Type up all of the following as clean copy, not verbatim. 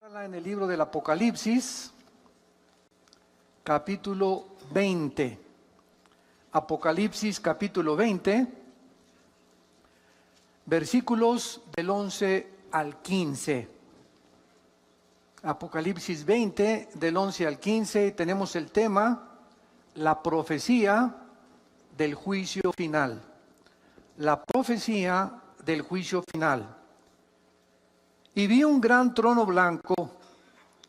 En el libro del Apocalipsis, capítulo 20. Apocalipsis, capítulo 20, versículos del 11 al 15. Apocalipsis 20, del 11 al 15, tenemos el tema, la profecía del juicio final. La profecía del juicio final. Y vi un gran trono blanco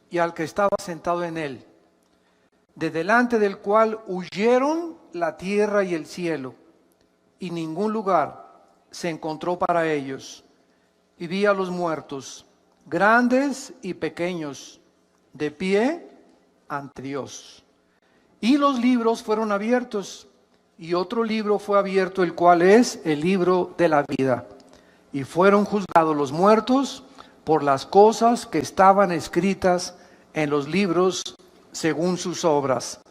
y al que estaba sentado en él, de delante del cual huyeron la tierra y el cielo, y ningún lugar se encontró para ellos. Y vi a los muertos, grandes y pequeños, de pie ante Dios. Y los libros fueron abiertos, y otro libro fue abierto, el cual es el libro de la vida. Y fueron juzgados los muertos por las cosas que estaban escritas en los libros según sus obras.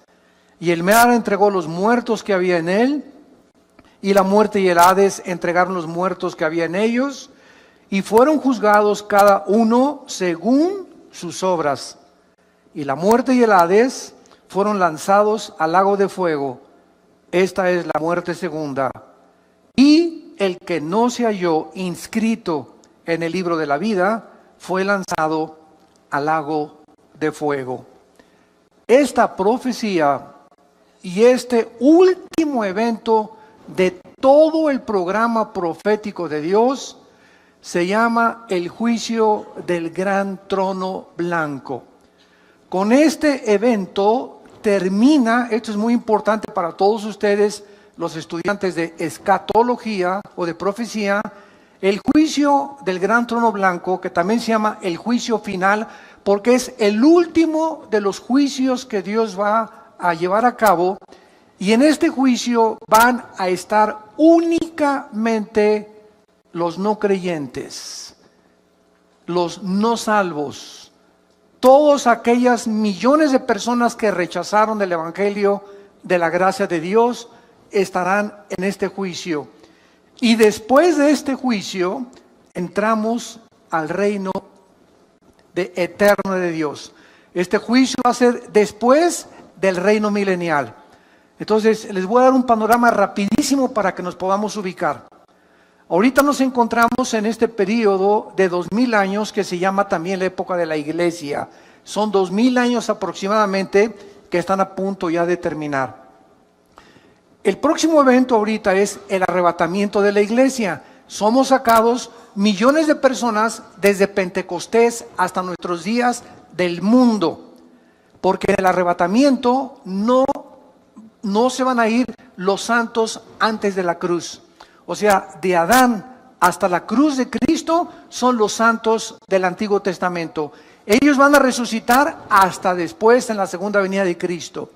Y el mar entregó los muertos que había en él, y la muerte y el Hades entregaron los muertos que había en ellos, y fueron juzgados cada uno según sus obras. Y la muerte y el Hades fueron lanzados al lago de fuego. Esta es la muerte segunda. Y el que no se halló inscrito en el libro de la vida, fue lanzado al lago de fuego. Esta profecía y este último evento de todo el programa profético de Dios se llama el juicio del gran trono blanco. Con este evento termina, esto es muy importante para todos ustedes, los estudiantes de escatología o de profecía, el juicio del gran trono blanco, que también se llama el juicio final, porque es el último de los juicios que Dios va a llevar a cabo. Y en este juicio van a estar únicamente los no creyentes, los no salvos, todas aquellas millones de personas que rechazaron el evangelio de la gracia de Dios estarán en este juicio. Y después de este juicio, entramos al reino eterno de Dios. Este juicio va a ser después del reino milenial. Entonces, les voy a dar un panorama rapidísimo para que nos podamos ubicar. Ahorita nos encontramos en este periodo de 2000 años que se llama también la época de la iglesia. Son 2000 años aproximadamente que están a punto ya de terminar. El próximo evento ahorita es el arrebatamiento de la iglesia. Somos sacados millones de personas desde Pentecostés hasta nuestros días del mundo. Porque en el arrebatamiento no se van a ir los santos antes de la cruz. O sea, de Adán hasta la cruz de Cristo son los santos del Antiguo Testamento. Ellos van a resucitar hasta después en la segunda venida de Cristo.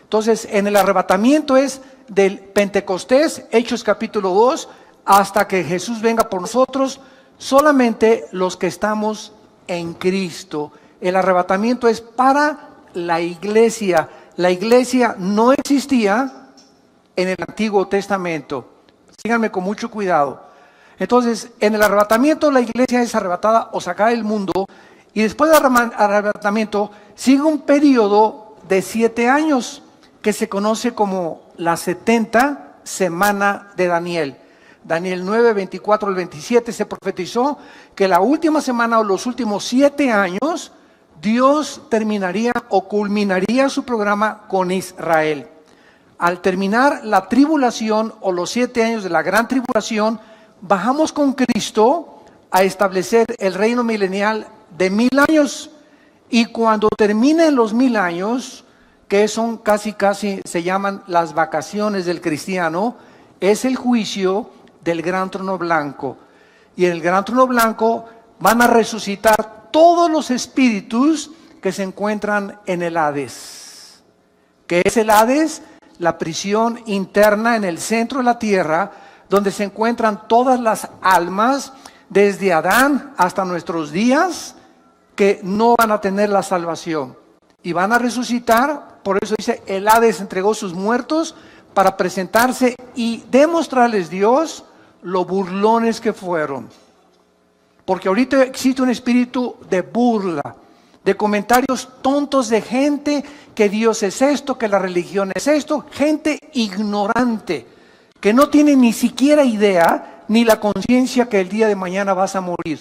Entonces, en el arrebatamiento es del Pentecostés, Hechos capítulo 2, hasta que Jesús venga por nosotros, solamente los que estamos en Cristo. El arrebatamiento es para la iglesia. La iglesia no existía en el Antiguo Testamento. Síganme con mucho cuidado. Entonces, en el arrebatamiento la iglesia es arrebatada o sacada del mundo, y después del arrebatamiento sigue un periodo de 7 años que se conoce como la 70 semana de Daniel. Daniel 9, 24 al 27 se profetizó que la última semana o los últimos 7 años Dios terminaría o culminaría su programa con Israel. Al terminar la tribulación o los 7 años de la gran tribulación, bajamos con Cristo a establecer el reino milenial de 1000 años. Y cuando terminen los 1000 años, que son casi se llaman las vacaciones del cristiano, es el juicio del gran trono blanco. Y en el gran trono blanco van a resucitar todos los espíritus que se encuentran en el Hades. ¿Qué es el Hades? La prisión interna en el centro de la tierra, donde se encuentran todas las almas, desde Adán hasta nuestros días, que no van a tener la salvación. Y van a resucitar. Por eso dice, el Hades entregó sus muertos para presentarse y demostrarles Dios lo burlones que fueron. Porque ahorita existe un espíritu de burla. de comentarios tontos de gente que Dios es esto, que la religión es esto, gente ignorante, que no tiene ni siquiera idea ni la conciencia que el día de mañana vas a morir.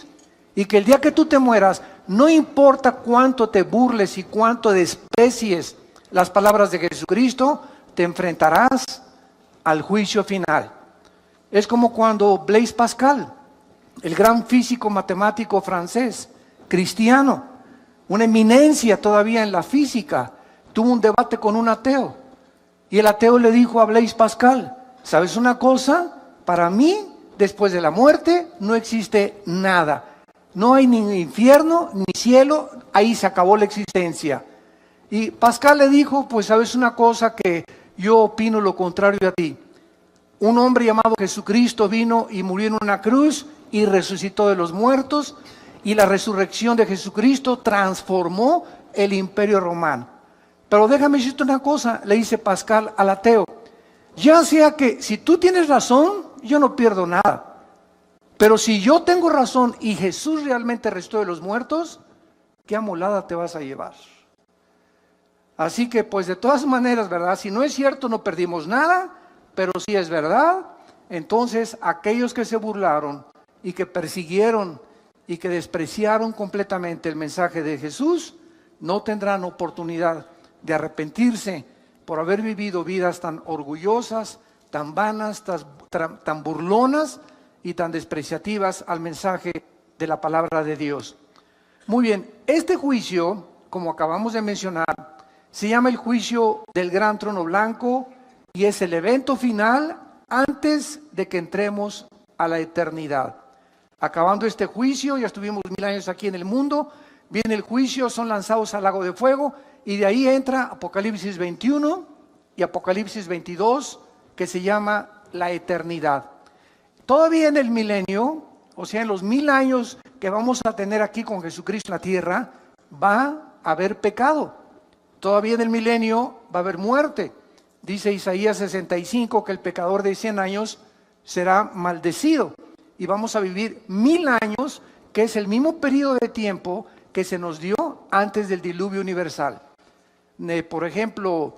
Y que el día que tú te mueras, no importa cuánto te burles y cuánto desprecies las palabras de Jesucristo, te enfrentarás al juicio final. Es como cuando Blaise Pascal, el gran físico matemático francés, cristiano, una eminencia todavía en la física, tuvo un debate con un ateo. Y el ateo le dijo a Blaise Pascal, ¿sabes una cosa? Para mí, después de la muerte, no existe nada. No hay ni infierno, ni cielo, ahí se acabó la existencia. Y Pascal le dijo, pues sabes una cosa, que yo opino lo contrario a ti. Un hombre llamado Jesucristo vino y murió en una cruz y resucitó de los muertos, y la resurrección de Jesucristo transformó el imperio romano. Pero déjame decirte una cosa, le dice Pascal al ateo, ya sea que si tú tienes razón, yo no pierdo nada. Pero si yo tengo razón y Jesús realmente resucitó de los muertos, ¿qué amolada te vas a llevar? Así que pues de todas maneras, ¿verdad? Si no es cierto no perdimos nada, pero si es verdad, entonces aquellos que se burlaron y que persiguieron y que despreciaron completamente el mensaje de Jesús, no tendrán oportunidad de arrepentirse por haber vivido vidas tan orgullosas, tan vanas, tan burlonas y tan despreciativas al mensaje de la palabra de Dios. Muy bien, este juicio, como acabamos de mencionar, se llama el juicio del gran trono blanco y es el evento final antes de que entremos a la eternidad. Acabando este juicio, ya estuvimos 1000 años aquí en el mundo, viene el juicio, son lanzados al lago de fuego y de ahí entra Apocalipsis 21 y Apocalipsis 22, que se llama la eternidad. Todavía en el milenio, o sea, en los 1000 años que vamos a tener aquí con Jesucristo en la tierra, va a haber pecado. Todavía en el milenio va a haber muerte. Dice Isaías 65 que el pecador de 100 años será maldecido. Y vamos a vivir 1000 años, que es el mismo periodo de tiempo que se nos dio antes del diluvio universal. Por ejemplo,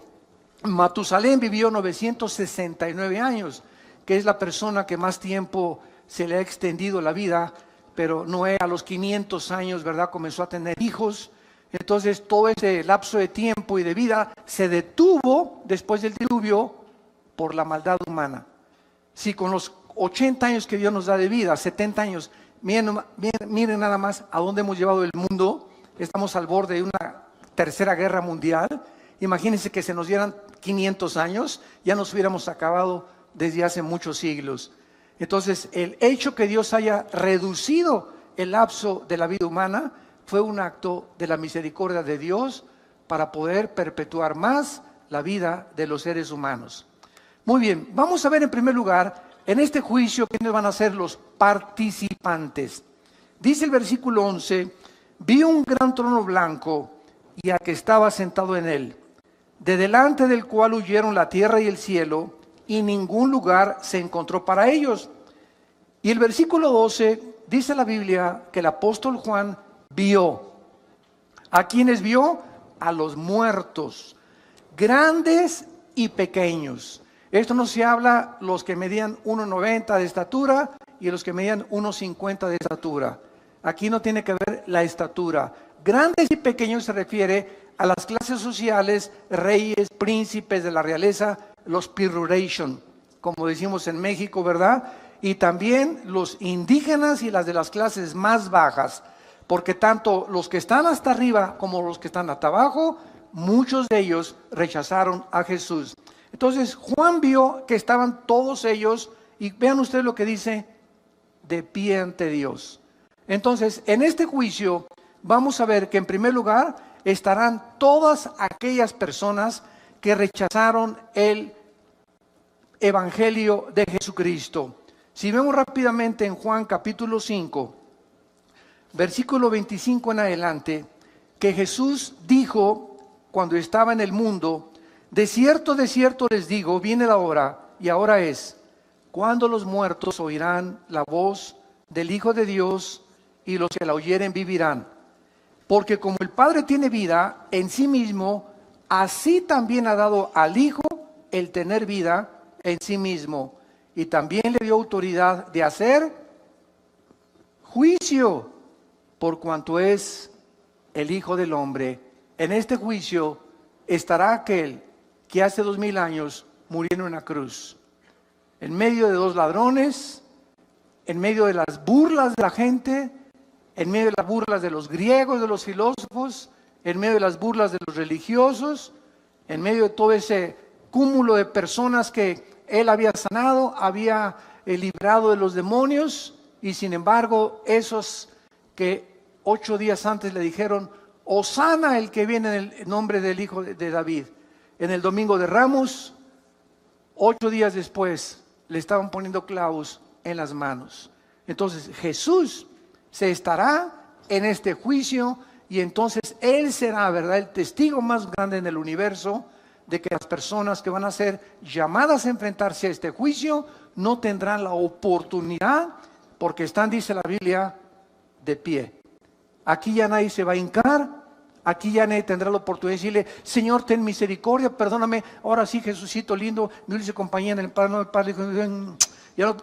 Matusalén vivió 969 años, que es la persona que más tiempo se le ha extendido la vida, pero Noé a los 500 años, ¿verdad?, comenzó a tener hijos. Entonces todo ese lapso de tiempo y de vida se detuvo después del diluvio por la maldad humana. Si con los 80 años que Dios nos da de vida, 70 años, miren nada más a dónde hemos llevado el mundo. Estamos al borde de una tercera guerra mundial. Imagínense que se nos dieran 500 años, ya nos hubiéramos acabado desde hace muchos siglos. Entonces, el hecho que Dios haya reducido el lapso de la vida humana fue un acto de la misericordia de Dios para poder perpetuar más la vida de los seres humanos. Muy bien, vamos a ver en primer lugar, en este juicio, quiénes van a ser los participantes. Dice el versículo 11, vi un gran trono blanco y al que estaba sentado en él, de delante del cual huyeron la tierra y el cielo, y ningún lugar se encontró para ellos. Y el versículo 12, dice la Biblia que el apóstol Juan vio. ¿A quiénes vio? A los muertos, grandes y pequeños. Esto no se habla los que medían 1,90 de estatura y los que medían 1,50 de estatura. Aquí no tiene que ver la estatura. Grandes y pequeños se refiere a las clases sociales, reyes, príncipes de la realeza, los peroration, como decimos en México, ¿verdad? Y también los indígenas y las de las clases más bajas, porque tanto los que están hasta arriba como los que están hasta abajo, muchos de ellos rechazaron a Jesús. Entonces Juan vio que estaban todos ellos, y vean ustedes lo que dice, de pie ante Dios. Entonces, en este juicio vamos a ver que en primer lugar estarán todas aquellas personas que rechazaron el evangelio de Jesucristo. Si vemos rápidamente en Juan capítulo 5, versículo 25 en adelante, que Jesús dijo cuando estaba en el mundo, de cierto les digo, viene la hora, y ahora es, cuando los muertos oirán la voz del Hijo de Dios, y los que la oyeren vivirán. Porque como el Padre tiene vida en sí mismo, así también ha dado al Hijo el tener vida en sí mismo. Y también le dio autoridad de hacer juicio por cuanto es el Hijo del Hombre. En este juicio estará aquel que hace 2000 años murió en una cruz, en medio de dos ladrones, en medio de las burlas de la gente, en medio de las burlas de los griegos, de los filósofos, en medio de las burlas de los religiosos, en medio de todo ese cúmulo de personas que él había sanado, había librado de los demonios, y sin embargo esos que 8 días antes le dijeron, Hosana el que viene en el nombre del Hijo de David, en el Domingo de Ramos, 8 días después le estaban poniendo clavos en las manos. Entonces Jesús se estará en este juicio, y entonces Él será, ¿verdad?, el testigo más grande en el universo de que las personas que van a ser llamadas a enfrentarse a este juicio no tendrán la oportunidad, porque están, dice la Biblia, de pie. Aquí ya nadie se va a hincar, aquí ya nadie tendrá la oportunidad de decirle, Señor, ten misericordia, perdóname, ahora sí, Jesucito lindo, mi dulce compañía en el Padre,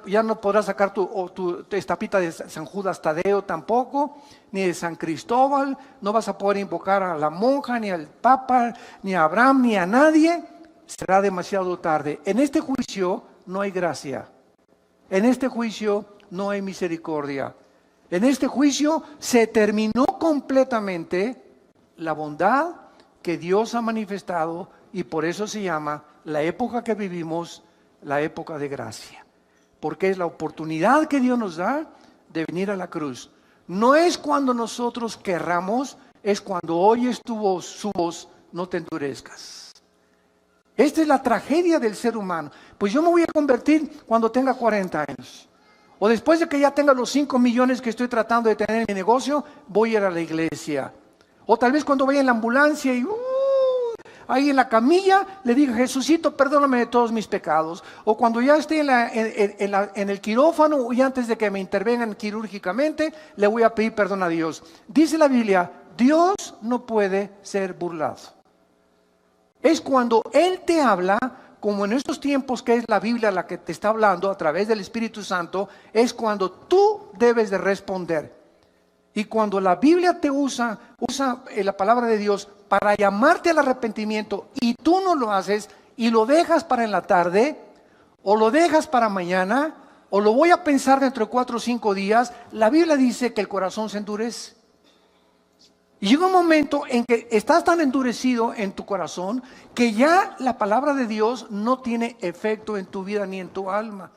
ya no podrás sacar tu estapita de San Judas Tadeo tampoco, ni de San Cristóbal, no vas a poder invocar a la monja, ni al Papa, ni a Abraham, ni a nadie, será demasiado tarde. En este juicio no hay gracia, en este juicio no hay misericordia, en este juicio se terminó completamente la bondad que Dios ha manifestado, y por eso se llama la época que vivimos, la época de gracia. Porque es la oportunidad que Dios nos da de venir a la cruz. No es cuando nosotros querramos, es cuando oyes su voz, no te endurezcas. Esta es la tragedia del ser humano. Pues yo me voy a convertir cuando tenga 40 años. O después de que ya tenga los 5 millones que estoy tratando de tener en mi negocio, voy a ir a la iglesia. O tal vez cuando vaya en la ambulancia y ahí en la camilla le diga, Jesucito, perdóname de todos mis pecados. O cuando ya esté en el quirófano y antes de que me intervengan quirúrgicamente, le voy a pedir perdón a Dios. Dice la Biblia, Dios no puede ser burlado. Es cuando Él te habla, como en estos tiempos que es la Biblia la que te está hablando a través del Espíritu Santo, es cuando tú debes de responder. Y cuando la Biblia te usa la palabra de Dios para llamarte al arrepentimiento, y tú no lo haces y lo dejas para en la tarde, o lo dejas para mañana, o lo voy a pensar dentro de 4 o 5 días, la Biblia dice que el corazón se endurece. Y llega un momento en que estás tan endurecido en tu corazón que ya la palabra de Dios no tiene efecto en tu vida ni en tu alma.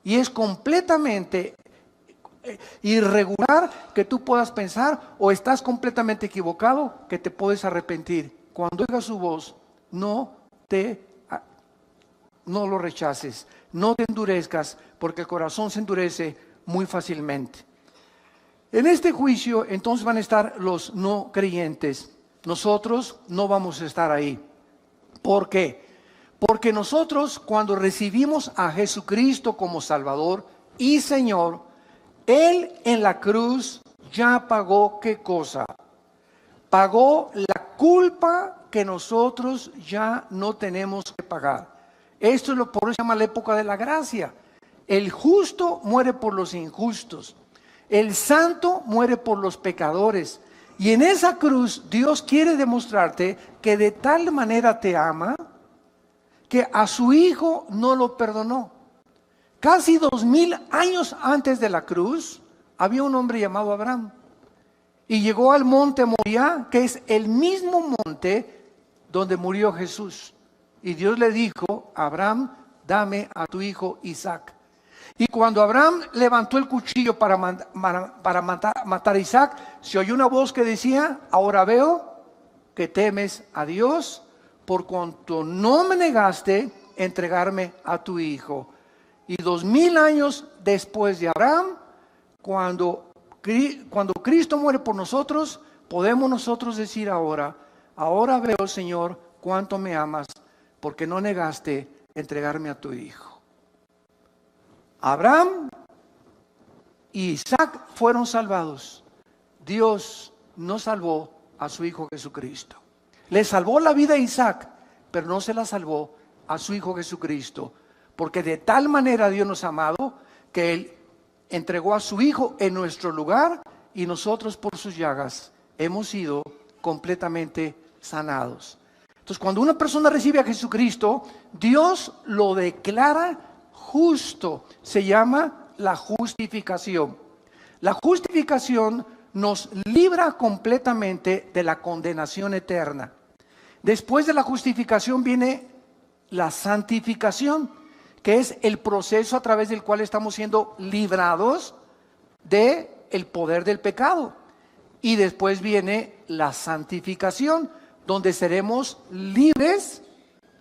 Y es completamente irregular que tú puedas pensar, o estás completamente equivocado que te puedes arrepentir. Cuando oigas su voz, no lo rechaces, no te endurezcas, porque el corazón se endurece muy fácilmente. En este juicio entonces van a estar los no creyentes. Nosotros no vamos a estar ahí. ¿Por qué? Porque nosotros, cuando recibimos a Jesucristo como Salvador y Señor, Él en la cruz ya pagó, ¿qué cosa? Pagó la culpa que nosotros ya no tenemos que pagar. Esto es por eso se llama la época de la gracia. El justo muere por los injustos. El santo muere por los pecadores. Y en esa cruz Dios quiere demostrarte que de tal manera te ama que a su Hijo no lo perdonó. Casi 2000 años antes de la cruz había un hombre llamado Abraham. Y llegó al monte Moriah, que es el mismo monte donde murió Jesús. Y Dios le dijo, Abraham, dame a tu hijo Isaac. Y cuando Abraham levantó el cuchillo para matar a Isaac, se oyó una voz que decía, ahora veo que temes a Dios, por cuanto no me negaste entregarme a tu hijo. Y 2000 años después de Abraham, cuando Cristo muere por nosotros, podemos nosotros decir ahora veo, Señor, cuánto me amas, porque no negaste entregarme a tu hijo. Abraham y Isaac fueron salvados. Dios no salvó a su Hijo Jesucristo. Le salvó la vida a Isaac, pero no se la salvó a su Hijo Jesucristo. Porque de tal manera Dios nos ha amado que Él entregó a su Hijo en nuestro lugar y nosotros por sus llagas hemos sido completamente sanados. Entonces, cuando una persona recibe a Jesucristo, Dios lo declara justo. Se llama la justificación. La justificación nos libra completamente de la condenación eterna. Después de la justificación viene la santificación, que es el proceso a través del cual estamos siendo librados del poder del pecado. Y después viene la santificación, donde seremos libres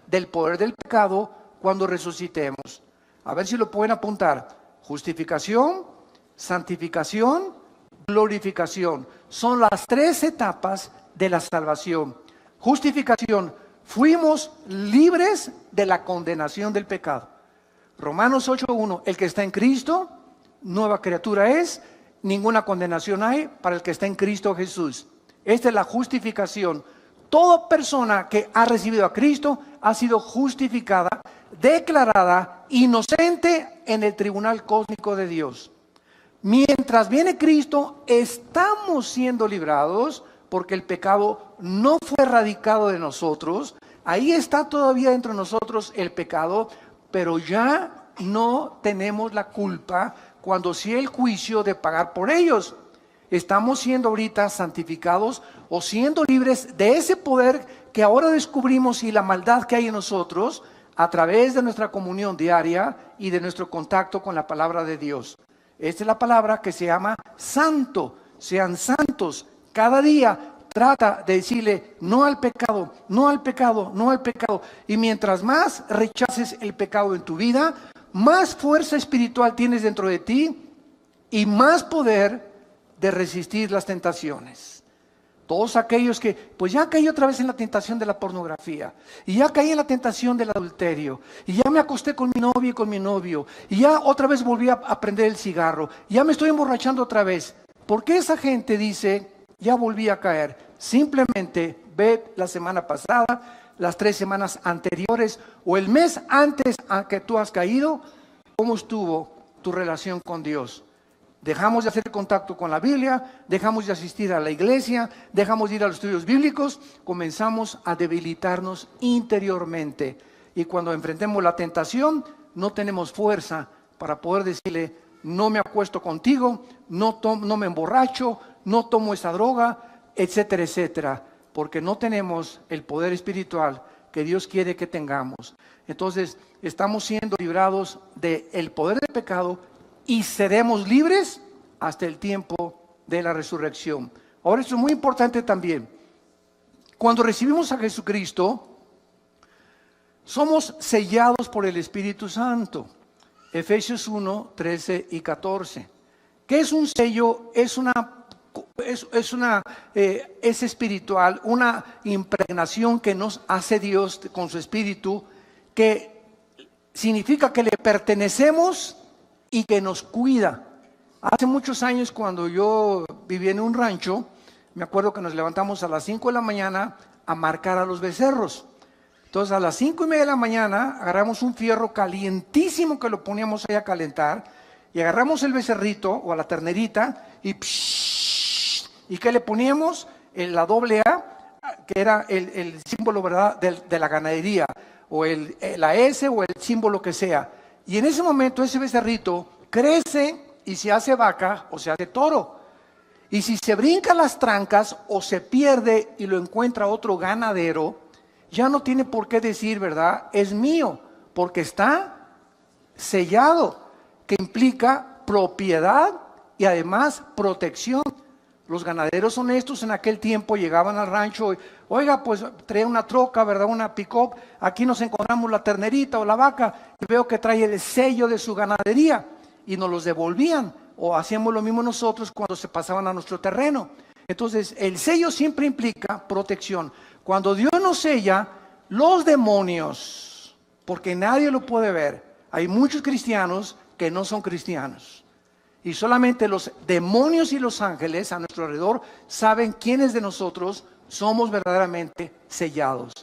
del poder del pecado cuando resucitemos. A ver si lo pueden apuntar. Justificación, santificación, glorificación. Son las tres etapas de la salvación. Justificación, fuimos libres de la condenación del pecado. Romanos 8:1, el que está en Cristo, nueva criatura es, ninguna condenación hay para el que está en Cristo Jesús. Esta es la justificación. Toda persona que ha recibido a Cristo ha sido justificada, declarada inocente en el tribunal cósmico de Dios. Mientras viene Cristo, estamos siendo librados porque el pecado no fue erradicado de nosotros. Ahí está todavía dentro de nosotros el pecado, pero ya no tenemos la culpa cuando sí el juicio de pagar por ellos. Estamos siendo ahorita santificados o siendo libres de ese poder que ahora descubrimos y la maldad que hay en nosotros a través de nuestra comunión diaria y de nuestro contacto con la palabra de Dios. Esta es la palabra que se llama santo. Sean santos. Cada día trata de decirle no al pecado, no al pecado, no al pecado. Y mientras más rechaces el pecado en tu vida, más fuerza espiritual tienes dentro de ti y más poder de resistir las tentaciones. Todos aquellos que, pues ya caí otra vez en la tentación de la pornografía, y ya caí en la tentación del adulterio, y ya me acosté con mi novia y con mi novio, y ya otra vez volví a prender el cigarro, y ya me estoy emborrachando otra vez. ¿Por qué esa gente dice, ya volví a caer? Simplemente ve la semana pasada, las 3 semanas anteriores, o el mes antes a que tú has caído, cómo estuvo tu relación con Dios. Dejamos de hacer contacto con la Biblia, dejamos de asistir a la iglesia, dejamos de ir a los estudios bíblicos, comenzamos a debilitarnos interiormente. Y cuando enfrentemos la tentación, no tenemos fuerza para poder decirle, no me acuesto contigo, no me emborracho, no tomo esa droga, etcétera, etcétera. Porque no tenemos el poder espiritual que Dios quiere que tengamos. Entonces, estamos siendo librados del poder del pecado y seremos libres hasta el tiempo de la resurrección. Ahora, esto es muy importante también. Cuando recibimos a Jesucristo, somos sellados por el Espíritu Santo. Efesios 1, 13 y 14. ¿Qué es un sello? Es espiritual, una impregnación que nos hace Dios con su Espíritu, que significa que le pertenecemos y que nos cuida. Hace muchos años, cuando yo vivía en un rancho, me acuerdo que nos levantamos a las 5 de la mañana a marcar a los becerros. Entonces, a las 5:30 de la mañana agarramos un fierro calientísimo que lo poníamos ahí a calentar y agarramos el becerrito o a la ternerita y ¿y qué le poníamos? La doble A, que era el símbolo, ¿verdad?, de la ganadería, o la S o el símbolo que sea. Y en ese momento ese becerrito crece y se hace vaca o se hace toro. Y si se brinca las trancas o se pierde y lo encuentra otro ganadero, ya no tiene por qué decir, ¿verdad?, es mío, porque está sellado, que implica propiedad y además protección. Los ganaderos honestos en aquel tiempo llegaban al rancho, oiga, pues trae una troca, ¿verdad?, una pick-up, aquí nos encontramos la ternerita o la vaca, y veo que trae el sello de su ganadería, y nos los devolvían, o hacíamos lo mismo nosotros cuando se pasaban a nuestro terreno. Entonces, el sello siempre implica protección. Cuando Dios nos sella, los demonios, porque nadie lo puede ver, hay muchos cristianos que no son cristianos, Y solamente los demonios y los ángeles a nuestro alrededor saben quiénes de nosotros somos verdaderamente sellados.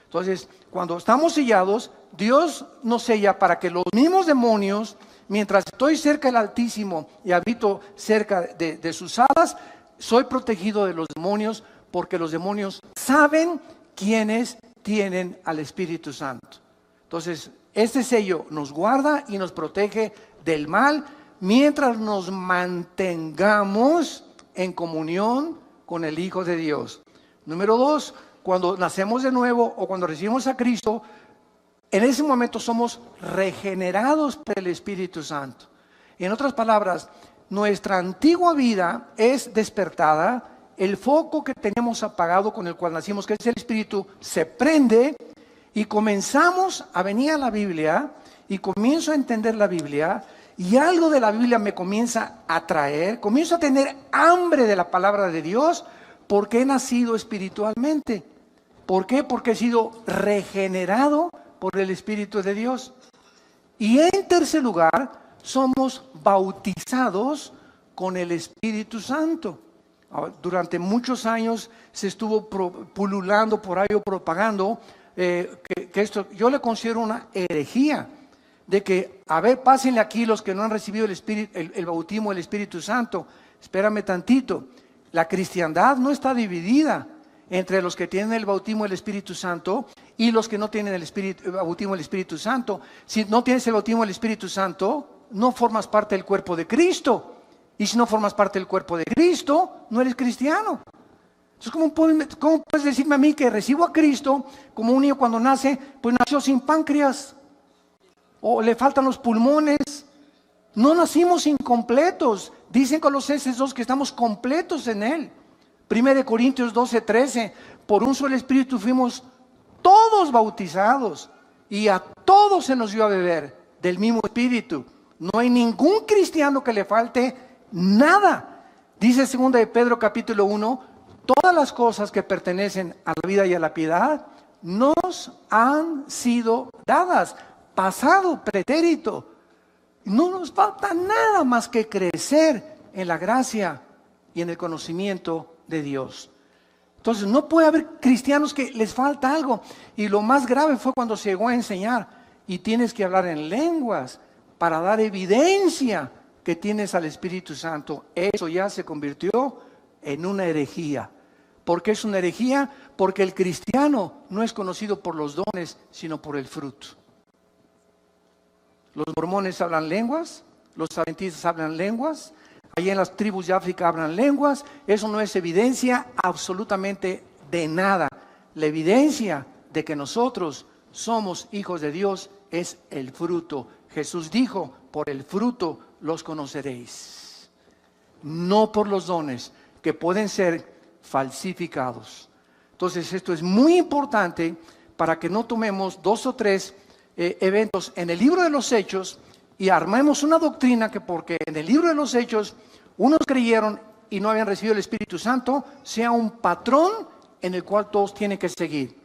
Entonces, cuando estamos sellados, Dios nos sella para que los mismos demonios, mientras estoy cerca del Altísimo y habito cerca de sus alas, soy protegido de los demonios, porque los demonios saben quiénes tienen al Espíritu Santo. Entonces, este sello nos guarda y nos protege del mal mientras nos mantengamos en comunión con el Hijo de Dios. Número 2, cuando nacemos de nuevo o cuando recibimos a Cristo, en ese momento somos regenerados por el Espíritu Santo. En otras palabras, nuestra antigua vida es despertada, el foco que teníamos apagado con el cual nacimos, que es el Espíritu, se prende y comenzamos a venir a la Biblia y comienzo a entender la Biblia y algo de la Biblia me comienza a atraer, comienzo a tener hambre de la palabra de Dios porque he nacido espiritualmente. ¿Por qué? Porque he sido regenerado por el Espíritu de Dios. Y en tercer lugar, somos bautizados con el Espíritu Santo. Durante muchos años se estuvo pululando por ahí o propagando que esto yo le considero una herejía, de que, a ver, pásenle aquí los que no han recibido el bautismo del Espíritu Santo. Espérame tantito, la cristiandad no está dividida entre los que tienen el bautismo del Espíritu Santo y los que no tienen el bautismo del Espíritu Santo. Si no tienes el bautismo del Espíritu Santo, no formas parte del cuerpo de Cristo. Y si no formas parte del cuerpo de Cristo, no eres cristiano. Entonces, ¿cómo puedes decirme a mí que recibo a Cristo como un niño cuando nace? Pues nació sin páncreas, o le faltan los pulmones. No nacimos incompletos. Dicen Colosenses 2 que estamos completos en Él. 1 Corintios 12:13, por un solo Espíritu fuimos todos bautizados y a todos se nos dio a beber del mismo Espíritu. No hay ningún cristiano que le falte nada. Dice 2 de Pedro capítulo 1, todas las cosas que pertenecen a la vida y a la piedad nos han sido dadas, pasado, pretérito. No nos falta nada más que crecer en la gracia y en el conocimiento de Dios. Entonces no puede haber cristianos que les falta algo. Y lo más grave fue cuando se llegó a enseñar y tienes que hablar en lenguas para dar evidencia que tienes al Espíritu Santo. Eso ya se convirtió en una herejía. ¿Por qué es una herejía? Porque el cristiano no es conocido por los dones, sino por el fruto. Los mormones hablan lenguas, los adventistas hablan lenguas, allá en las tribus de África hablan lenguas. Eso no es evidencia absolutamente de nada. La evidencia de que nosotros somos hijos de Dios es el fruto. Jesús dijo, por el fruto los conoceréis, no por los dones que pueden ser falsificados. Entonces esto es muy importante para que no tomemos 2 o 3 eventos en el libro de los Hechos y armemos una doctrina que porque en el libro de los Hechos unos creyeron y no habían recibido el Espíritu Santo, sea un patrón en el cual todos tienen que seguir.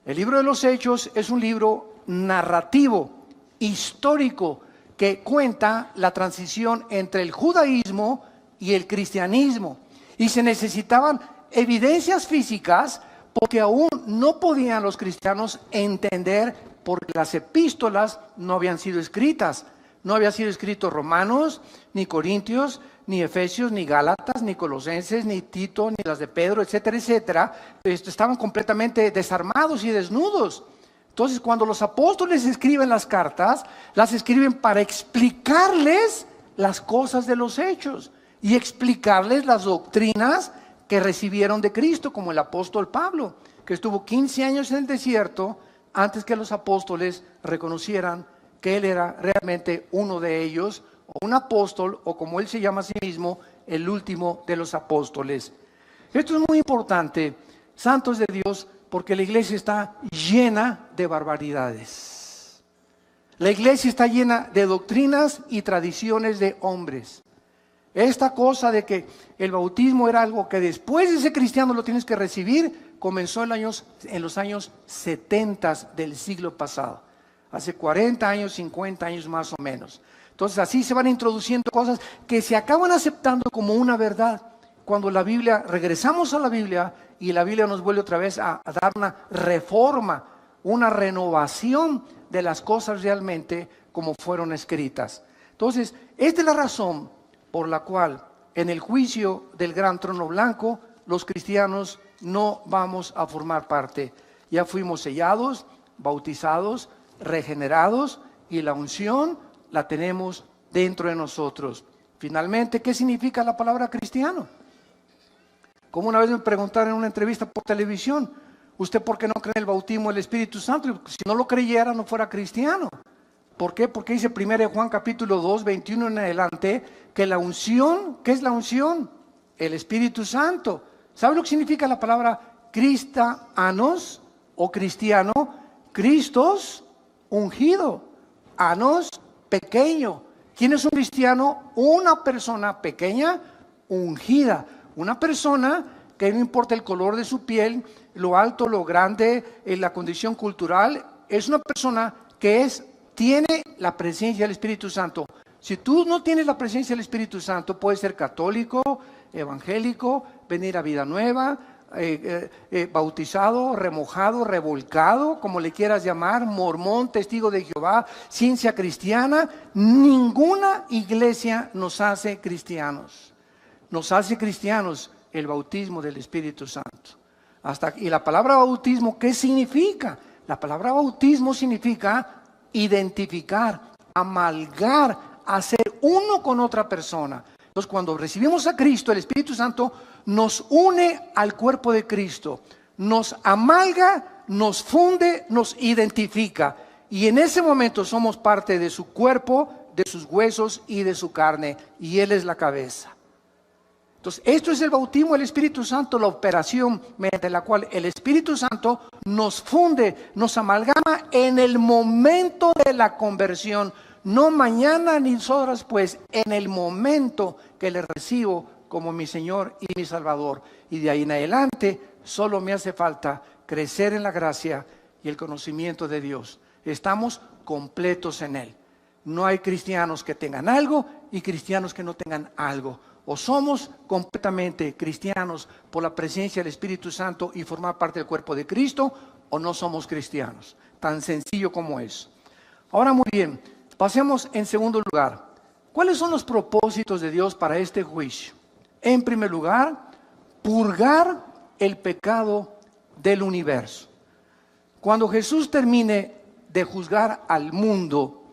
El libro de los Hechos es un libro narrativo, histórico, que cuenta la transición entre el judaísmo y el cristianismo. Y se necesitaban evidencias físicas porque aún no podían los cristianos entender porque las epístolas no habían sido escritas. No había sido escrito Romanos, ni Corintios, ni Efesios, ni Gálatas, ni Colosenses, ni Tito, ni las de Pedro, etcétera, etcétera. Estaban completamente desarmados y desnudos. Entonces, cuando los apóstoles escriben las cartas, las escriben para explicarles las cosas de los hechos y explicarles las doctrinas que recibieron de Cristo, como el apóstol Pablo, que estuvo 15 años en el desierto antes que los apóstoles reconocieran que él era realmente uno de ellos, o un apóstol, o como él se llama a sí mismo, el último de los apóstoles. Esto es muy importante, santos de Dios, porque la iglesia está llena de barbaridades. La iglesia está llena de doctrinas y tradiciones de hombres. Esta cosa de que el bautismo era algo que después de ese cristiano lo tienes que recibir, comenzó en los años 70 del siglo pasado. Hace 40 años, 50 años más o menos. Entonces así se van introduciendo cosas que se acaban aceptando como una verdad. Cuando la Biblia, regresamos a la Biblia y la Biblia nos vuelve otra vez a dar una reforma, una renovación de las cosas realmente como fueron escritas. Entonces, esta es la razón por la cual en el juicio del gran trono blanco, los cristianos no vamos a formar parte. Ya fuimos sellados, bautizados, regenerados y la unción la tenemos dentro de nosotros. Finalmente, ¿qué significa la palabra cristiano? Como una vez me preguntaron en una entrevista por televisión, ¿usted por qué no cree en el bautismo del Espíritu Santo? Si no lo creyera, no fuera cristiano. ¿Por qué? Porque dice 1 Juan capítulo 2, 21 en adelante, que la unción, ¿qué es la unción? El Espíritu Santo. ¿Sabe lo que significa la palabra cristianos o cristiano? Cristos, ungido. Anos, pequeño. ¿Quién es un cristiano? Una persona pequeña, ungida. Una persona que no importa el color de su piel, lo alto, lo grande, la condición cultural, es una persona que tiene la presencia del Espíritu Santo. Si tú no tienes la presencia del Espíritu Santo, puedes ser católico, evangélico, venir a Vida Nueva, bautizado, remojado, revolcado, como le quieras llamar, mormón, testigo de Jehová, ciencia cristiana. Ninguna iglesia nos hace cristianos. Nos hace cristianos el bautismo del Espíritu Santo. Y la palabra bautismo, ¿qué significa? La palabra bautismo significa identificar, amalgar, hacer uno con otra persona. Entonces, cuando recibimos a Cristo, el Espíritu Santo nos une al cuerpo de Cristo, nos amalga, nos funde, nos identifica. Y en ese momento somos parte de su cuerpo, de sus huesos y de su carne. Y Él es la cabeza. Entonces, esto es el bautismo del Espíritu Santo, la operación mediante la cual el Espíritu Santo nos funde, nos amalgama en el momento de la conversión. No mañana ni horas después, en el momento que le recibo como mi Señor y mi Salvador. Y de ahí en adelante, solo me hace falta crecer en la gracia y el conocimiento de Dios. Estamos completos en Él. No hay cristianos que tengan algo y cristianos que no tengan algo. O somos completamente cristianos por la presencia del Espíritu Santo y formar parte del cuerpo de Cristo, o no somos cristianos. Tan sencillo como es. Ahora muy bien, pasemos en segundo lugar. ¿Cuáles son los propósitos de Dios para este juicio? En primer lugar, purgar el pecado del universo. Cuando Jesús termine de juzgar al mundo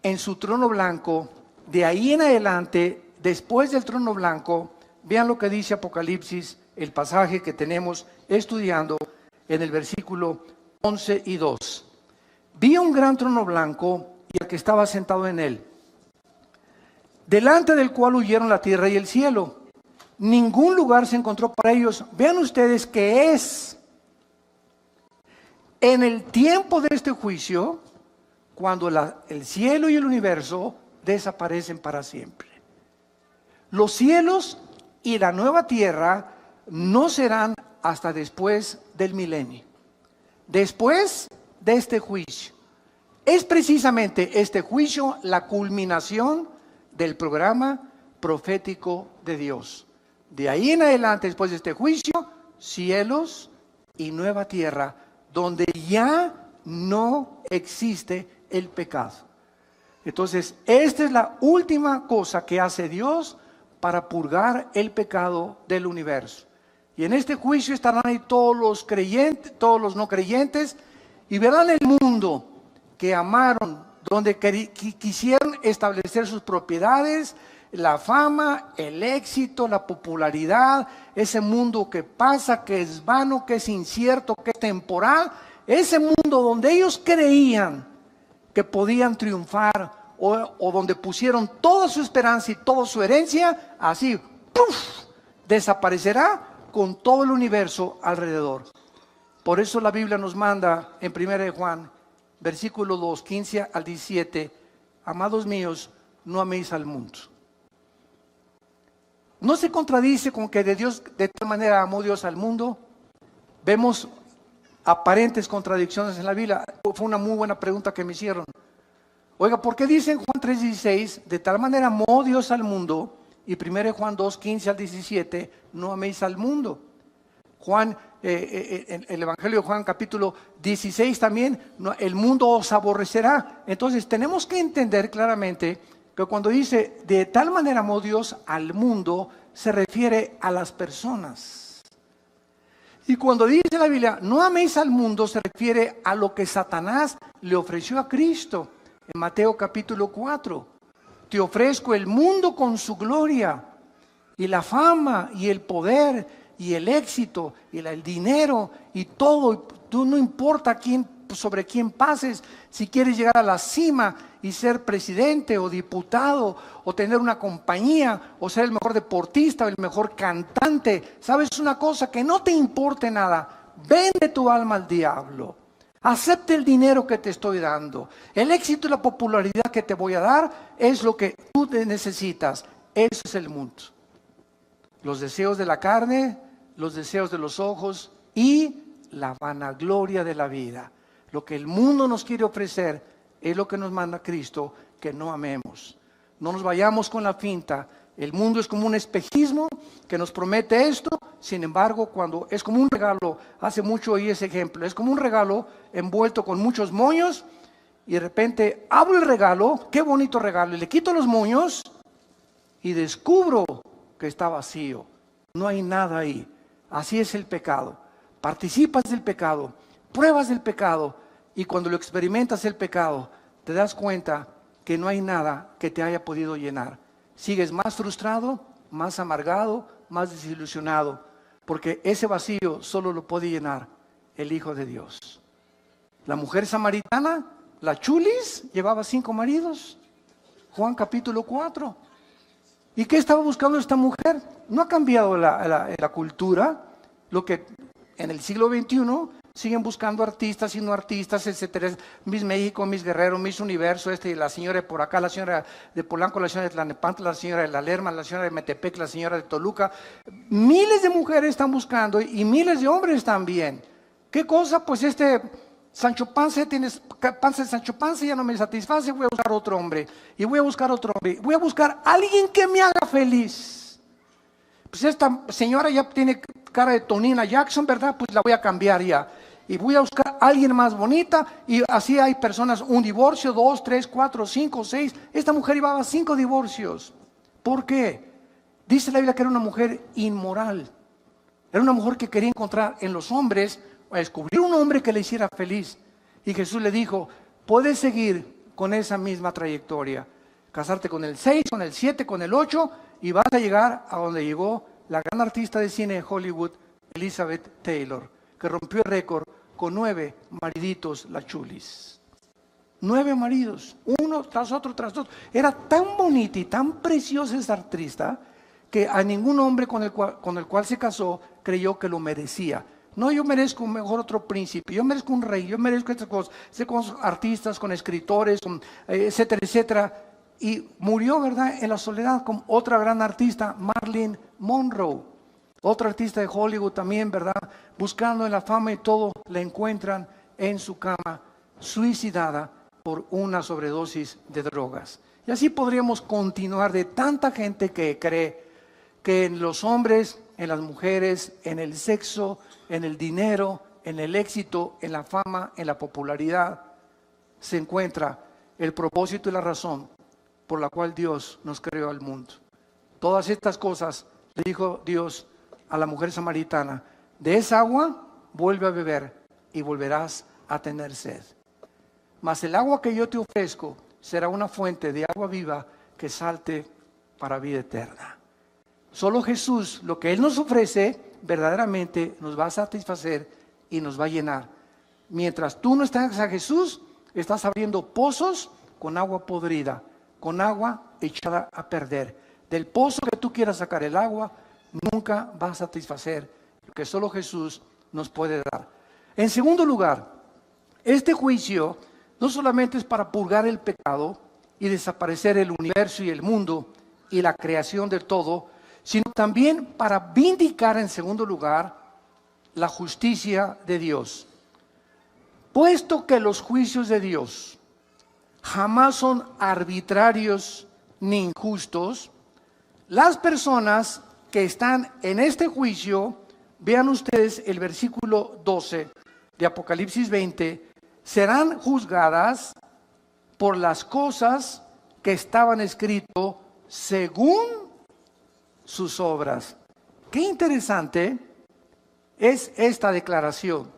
en su trono blanco, de ahí en adelante, después del trono blanco, vean lo que dice Apocalipsis, el pasaje que tenemos estudiando en el versículo 11 y 2. Vi un gran trono blanco y al que estaba sentado en él, delante del cual huyeron la tierra y el cielo. Ningún lugar se encontró para ellos. Vean ustedes que es en el tiempo de este juicio, cuando el cielo y el universo desaparecen para siempre. Los cielos y la nueva tierra no serán hasta después del milenio, después de este juicio. Es precisamente este juicio la culminación del programa profético de Dios. De ahí en adelante, después de este juicio, cielos y nueva tierra, donde ya no existe el pecado. Entonces, esta es la última cosa que hace Dios para purgar el pecado del universo. Y en este juicio estarán ahí todos los creyentes, todos los no creyentes, y verán el mundo que amaron, donde quisieron establecer sus propiedades, la fama, el éxito, la popularidad, ese mundo que pasa, que es vano, que es incierto, que es temporal, ese mundo donde ellos creían que podían triunfar o donde pusieron toda su esperanza y toda su herencia, así, ¡puf!, desaparecerá con todo el universo alrededor. Por eso la Biblia nos manda en 1 Juan, versículo 2, 15 al 17, amados míos, no améis al mundo. ¿No se contradice con que de tal manera amó Dios al mundo? Vemos aparentes contradicciones en la Biblia. Fue una muy buena pregunta que me hicieron. Oiga, ¿por qué dice en Juan 3:16, de tal manera amó Dios al mundo? Y 1 Juan 2:15 al 17, no améis al mundo. Juan, el Evangelio de Juan capítulo 16 también, el mundo os aborrecerá. Entonces tenemos que entender claramente que cuando dice de tal manera amó Dios al mundo, se refiere a las personas. Y cuando dice la Biblia, no améis al mundo, se refiere a lo que Satanás le ofreció a Cristo. En Mateo capítulo 4, te ofrezco el mundo con su gloria, y la fama, y el poder, y el éxito, y el dinero, y todo. Tú no importa sobre quién pases, si quieres llegar a la cima y ser presidente o diputado, o tener una compañía, o ser el mejor deportista, o el mejor cantante. ¿Sabes una cosa? Que no te importe nada. Vende tu alma al diablo. Acepte el dinero que te estoy dando. El éxito y la popularidad que te voy a dar es lo que tú necesitas. Eso es el mundo. Los deseos de la carne, los deseos de los ojos y la vanagloria de la vida. Lo que el mundo nos quiere ofrecer es lo que nos manda Cristo, que no amemos. No nos vayamos con la finta. El mundo es como un espejismo que nos promete esto. Sin embargo, cuando es como un regalo, hace mucho oí ese ejemplo, es como un regalo envuelto con muchos moños, y de repente abro el regalo, qué bonito regalo, y le quito los moños y descubro que está vacío, no hay nada ahí. Así es el pecado. Participas del pecado, pruebas del pecado, y cuando lo experimentas el pecado, te das cuenta que no hay nada que te haya podido llenar. Sigues más frustrado, más amargado, más desilusionado, porque ese vacío solo lo puede llenar el Hijo de Dios. La mujer samaritana, la chulis, llevaba 5 maridos. Juan capítulo 4. ¿Y qué estaba buscando esta mujer? No ha cambiado la cultura, lo que en el siglo XXI siguen buscando artistas y no artistas, etcétera. Miss México, Miss Guerrero, Miss Universo, la señora de por acá, la señora de Polanco, la señora de Tlalnepantla, la señora de La Lerma, la señora de Metepec, la señora de Toluca. Miles de mujeres están buscando y miles de hombres también. ¿Qué cosa? Pues Sancho Panza, tienes panza de Sancho Panza, ya no me satisface, voy a buscar otro hombre. Y voy a buscar otro hombre. Voy a buscar a alguien que me haga feliz. Pues esta señora ya tiene cara de Tonina Jackson, ¿verdad? Pues la voy a cambiar ya. Y voy a buscar a alguien más bonita. Y así hay personas, un divorcio, 2, 3, 4, 5, 6. Esta mujer llevaba 5 divorcios. ¿Por qué? Dice la Biblia que era una mujer inmoral. Era una mujer que quería encontrar en los hombres, a descubrir un hombre que le hiciera feliz. Y Jesús le dijo, puedes seguir con esa misma trayectoria. Casarte con el 6, con el 7, con el 8, y vas a llegar a donde llegó la gran artista de cine de Hollywood, Elizabeth Taylor, que rompió el récord con 9 mariditos, la chulis. 9 maridos, uno tras otro, tras otro. Era tan bonita y tan preciosa esa artista que a ningún hombre con el cual se casó creyó que lo merecía. No, yo merezco mejor otro príncipe, yo merezco un rey, yo merezco estas cosas. Con artistas, con escritores, etcétera, etcétera. Y murió, ¿verdad?, en la soledad con otra gran artista, Marilyn Monroe. Otra artista de Hollywood también, ¿verdad? Buscando en la fama y todo, la encuentran en su cama, suicidada por una sobredosis de drogas. Y así podríamos continuar de tanta gente que cree que en los hombres, en las mujeres, en el sexo, en el dinero, en el éxito, en la fama, en la popularidad, se encuentra el propósito y la razón por la cual Dios nos creó al mundo. Todas estas cosas le dijo Dios a la mujer samaritana: de esa agua vuelve a beber y volverás a tener sed. Mas el agua que yo te ofrezco será una fuente de agua viva que salte para vida eterna. Solo Jesús, lo que Él nos ofrece, verdaderamente nos va a satisfacer y nos va a llenar. Mientras tú no estás a Jesús, estás abriendo pozos con agua podrida, con agua echada a perder. Del pozo que tú quieras sacar el agua, nunca va a satisfacer lo que solo Jesús nos puede dar. En segundo lugar, este juicio no solamente es para purgar el pecado y desaparecer el universo y el mundo y la creación del todo, sino también para vindicar, en segundo lugar, la justicia de Dios. Puesto que los juicios de Dios jamás son arbitrarios ni injustos. Las personas que están en este juicio, vean ustedes el versículo 12 de Apocalipsis 20, serán juzgadas por las cosas que estaban escritas según sus obras. Qué interesante es esta declaración.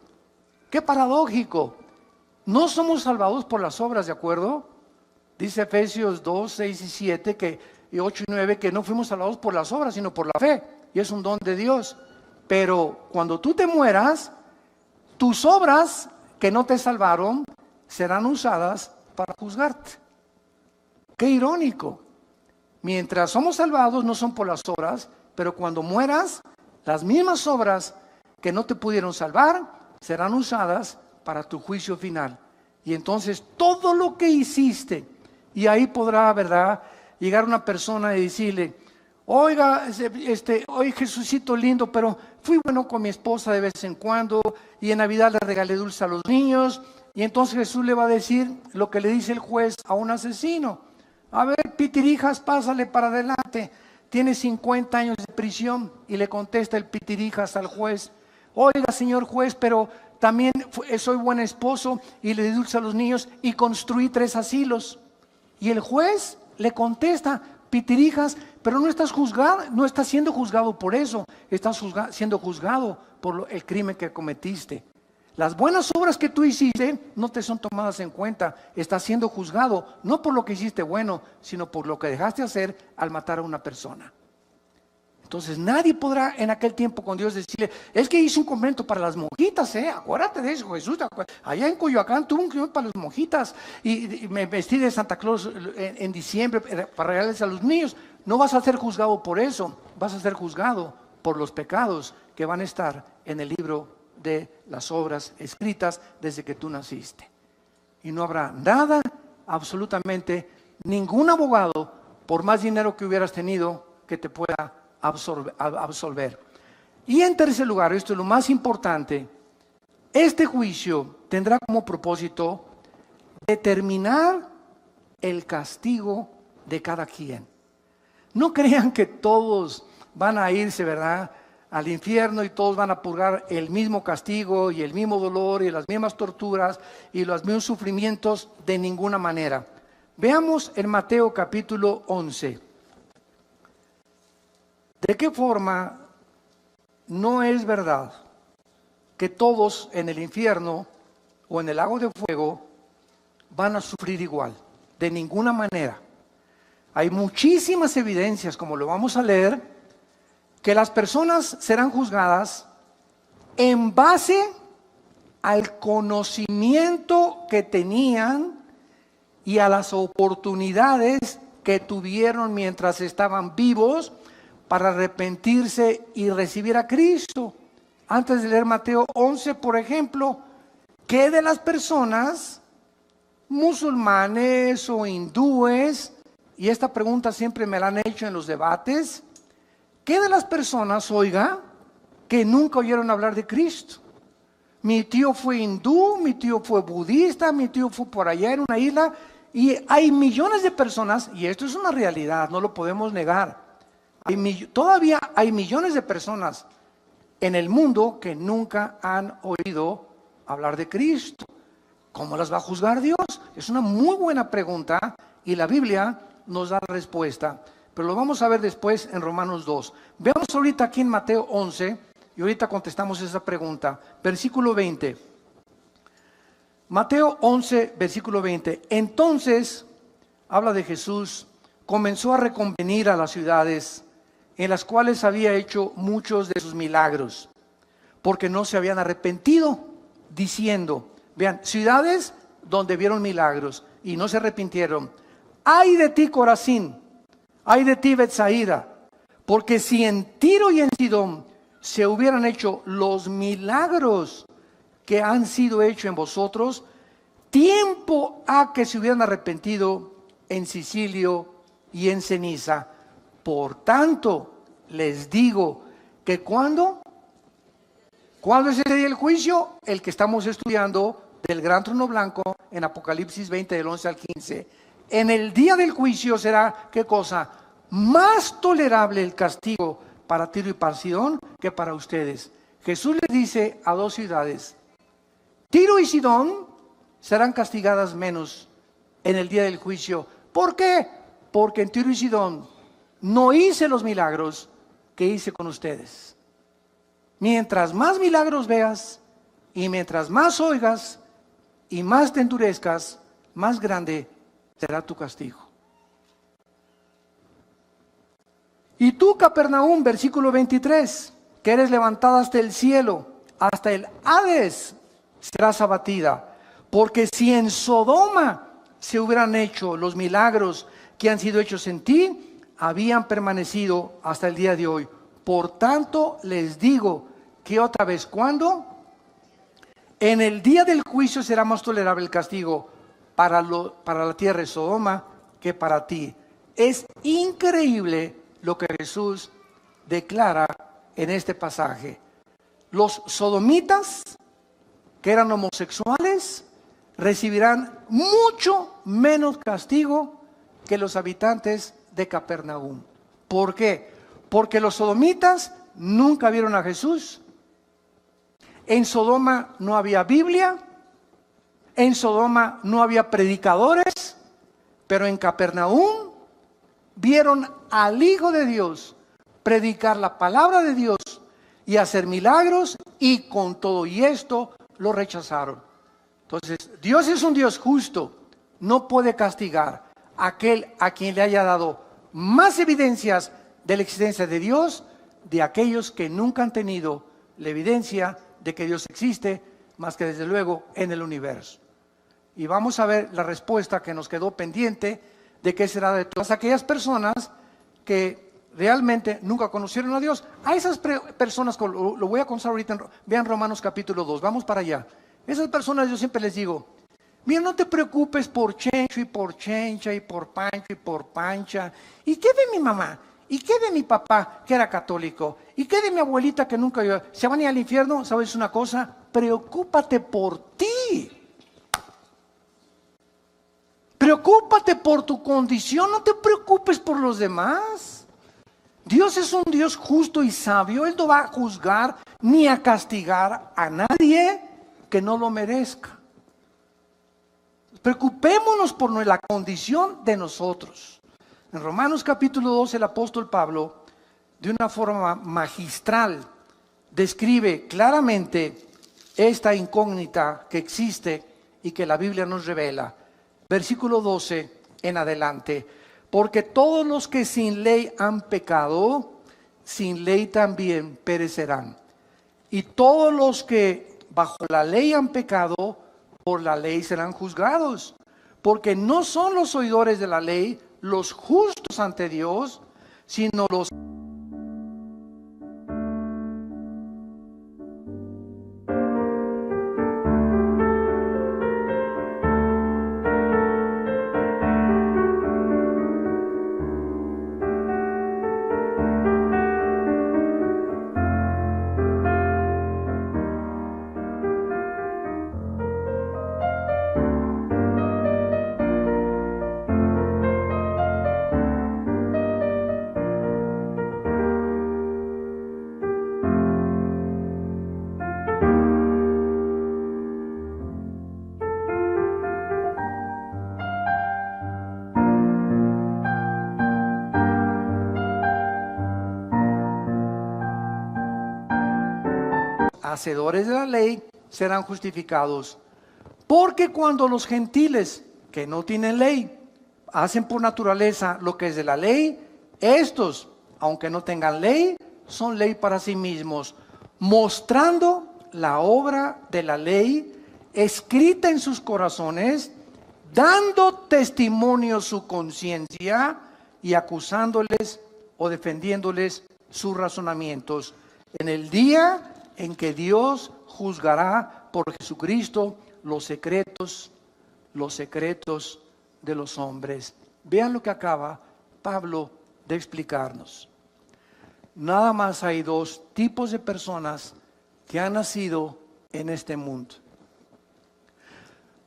Qué paradójico. No somos salvados por las obras, ¿de acuerdo? Dice Efesios 2, 6 y 7, y 8 y 9, que no fuimos salvados por las obras, sino por la fe. Y es un don de Dios. Pero cuando tú te mueras, tus obras que no te salvaron serán usadas para juzgarte. Qué irónico. Mientras somos salvados no son por las obras, pero cuando mueras, las mismas obras que no te pudieron salvar serán usadas para tu juicio final. Y entonces todo lo que hiciste, y ahí podrá, ¿verdad?, llegar una persona y decirle: oiga, oye, Jesucito lindo, pero fui bueno con mi esposa de vez en cuando, y en Navidad le regalé dulce a los niños. Y entonces Jesús le va a decir lo que le dice el juez a un asesino: a ver, pitirijas, pásale para adelante, tiene 50 años de prisión. Y le contesta el pitirijas al juez: oiga, señor juez, pero también soy buen esposo y le di dulce a los niños y construí 3 asilos. Y el juez le contesta: pitirijas, pero no estás juzgado, no estás siendo juzgado por eso, estás siendo juzgado por el crimen que cometiste. Las buenas obras que tú hiciste no te son tomadas en cuenta. Estás siendo juzgado no por lo que hiciste bueno, sino por lo que dejaste hacer al matar a una persona. Entonces nadie podrá en aquel tiempo con Dios decirle: es que hice un convento para las monjitas, acuérdate de eso, Jesús. Allá en Coyoacán tuve un convento para las monjitas y me vestí de Santa Claus en diciembre para regalarles a los niños. No vas a ser juzgado por eso, vas a ser juzgado por los pecados que van a estar en el libro de las obras escritas desde que tú naciste. Y no habrá nada, absolutamente ningún abogado, por más dinero que hubieras tenido, que te pueda absolver. Y en tercer lugar, esto es lo más importante, este juicio tendrá como propósito determinar el castigo de cada quien. No crean que todos van a irse, ¿verdad?, al infierno y todos van a purgar el mismo castigo y el mismo dolor y las mismas torturas y los mismos sufrimientos, de ninguna manera. Veamos en Mateo capítulo 11. ¿De qué forma no es verdad que todos en el infierno o en el lago de fuego van a sufrir igual? De ninguna manera. Hay muchísimas evidencias, como lo vamos a leer, que las personas serán juzgadas en base al conocimiento que tenían y a las oportunidades que tuvieron mientras estaban vivos para arrepentirse y recibir a Cristo. Antes de leer Mateo 11, por ejemplo, ¿qué de las personas musulmanes o hindúes? Y esta pregunta siempre me la han hecho en los debates. ¿Qué de las personas, oiga, que nunca oyeron hablar de Cristo? Mi tío fue hindú, mi tío fue budista, mi tío fue por allá en una isla, y hay millones de personas, y esto es una realidad, no lo podemos negar. Todavía hay millones de personas en el mundo que nunca han oído hablar de Cristo. ¿Cómo las va a juzgar Dios? Es una muy buena pregunta y la Biblia nos da la respuesta. Pero lo vamos a ver después en Romanos 2. Veamos ahorita aquí en Mateo 11 y ahorita contestamos esa pregunta. Versículo 20. Mateo 11, versículo 20. Entonces, habla de Jesús, comenzó a reconvenir a las ciudades en las cuales había hecho muchos de sus milagros, porque no se habían arrepentido, diciendo, vean, ciudades donde vieron milagros y no se arrepintieron. ¡Ay de ti, Corazín! ¡Ay de ti, Betsaida! Porque si en Tiro y en Sidón se hubieran hecho los milagros que han sido hechos en vosotros, tiempo ha que se hubieran arrepentido en Sicilio y en ceniza. Por tanto, les digo que ¿cuándo es ese día del juicio? El que estamos estudiando del gran trono blanco en Apocalipsis 20, del 11 al 15. En el día del juicio será, ¿qué cosa? Más tolerable el castigo para Tiro y para Sidón que para ustedes. Jesús les dice a dos ciudades, Tiro y Sidón serán castigadas menos en el día del juicio. ¿Por qué? Porque en Tiro y Sidón no hice los milagros que hice con ustedes. Mientras más milagros veas y mientras más oigas y más te endurezcas, más grande será tu castigo. Y tú, Capernaum, versículo 23, que eres levantada hasta el cielo, hasta el Hades serás abatida. Porque si en Sodoma se hubieran hecho los milagros que han sido hechos en ti, habían permanecido hasta el día de hoy. Por tanto, les digo que otra vez, ¿cuándo? En el día del juicio será más tolerable el castigo para la tierra de Sodoma que para ti. Es increíble lo que Jesús declara en este pasaje. Los sodomitas, que eran homosexuales, recibirán mucho menos castigo que los habitantes de Capernaum. ¿Por qué? Porque los sodomitas nunca vieron a Jesús. En Sodoma no había Biblia, en Sodoma no había predicadores, pero en Capernaum vieron al Hijo de Dios predicar la palabra de Dios y hacer milagros, y con todo y esto lo rechazaron. Entonces, Dios es un Dios justo, no puede castigar a aquel a quien le haya dado más evidencias de la existencia de Dios, de aquellos que nunca han tenido la evidencia de que Dios existe, más que desde luego en el universo. Y vamos a ver la respuesta que nos quedó pendiente de qué será de todas aquellas personas que realmente nunca conocieron a Dios. A esas personas, lo voy a contar ahorita, vean Romanos capítulo 2, vamos para allá. Esas personas yo siempre les digo, mira, no te preocupes por Chencho y por Chencha y por Pancho y por Pancha. ¿Y qué de mi mamá? ¿Y qué de mi papá que era católico? ¿Y qué de mi abuelita que nunca iba? ¿Se van a ir al infierno? ¿Sabes una cosa? Preocúpate por ti. Preocúpate por tu condición, no te preocupes por los demás. Dios es un Dios justo y sabio. Él no va a juzgar ni a castigar a nadie que no lo merezca. Preocupémonos por la condición de nosotros. En Romanos capítulo 2, el apóstol Pablo, de una forma magistral, describe claramente esta incógnita que existe y que la Biblia nos revela. Versículo 12 en adelante. Porque todos los que sin ley han pecado, sin ley también perecerán. Y todos los que bajo la ley han pecado, por la ley serán juzgados. Porque no son los oidores de la ley los justos ante Dios, sino los hacedores de la ley serán justificados. Porque cuando los gentiles que no tienen ley hacen por naturaleza lo que es de la ley, estos, aunque no tengan ley, son ley para sí mismos, mostrando la obra de la ley escrita en sus corazones, dando testimonio su conciencia y acusándoles o defendiéndoles sus razonamientos. En el día en que Dios juzgará por Jesucristo los secretos de los hombres. Vean lo que acaba Pablo de explicarnos. Nada más hay dos tipos de personas que han nacido en este mundo.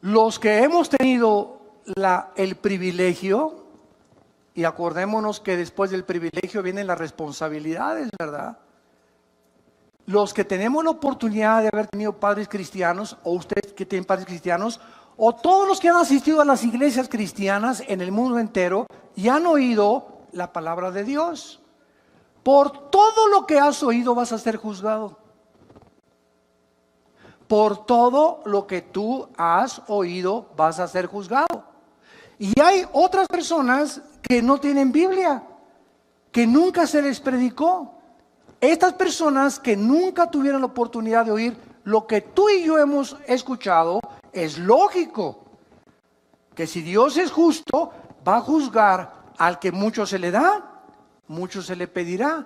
Los que hemos tenido el privilegio, y acordémonos que después del privilegio vienen las responsabilidades, ¿verdad? Los que tenemos la oportunidad de haber tenido padres cristianos, o ustedes que tienen padres cristianos, o todos los que han asistido a las iglesias cristianas en el mundo entero y han oído la palabra de Dios. Por todo lo que has oído vas a ser juzgado. Por todo lo que tú has oído vas a ser juzgado. Y hay otras personas que no tienen Biblia, que nunca se les predicó. Estas personas que nunca tuvieron la oportunidad de oír lo que tú y yo hemos escuchado, es lógico que si Dios es justo, va a juzgar al que mucho se le da, mucho se le pedirá.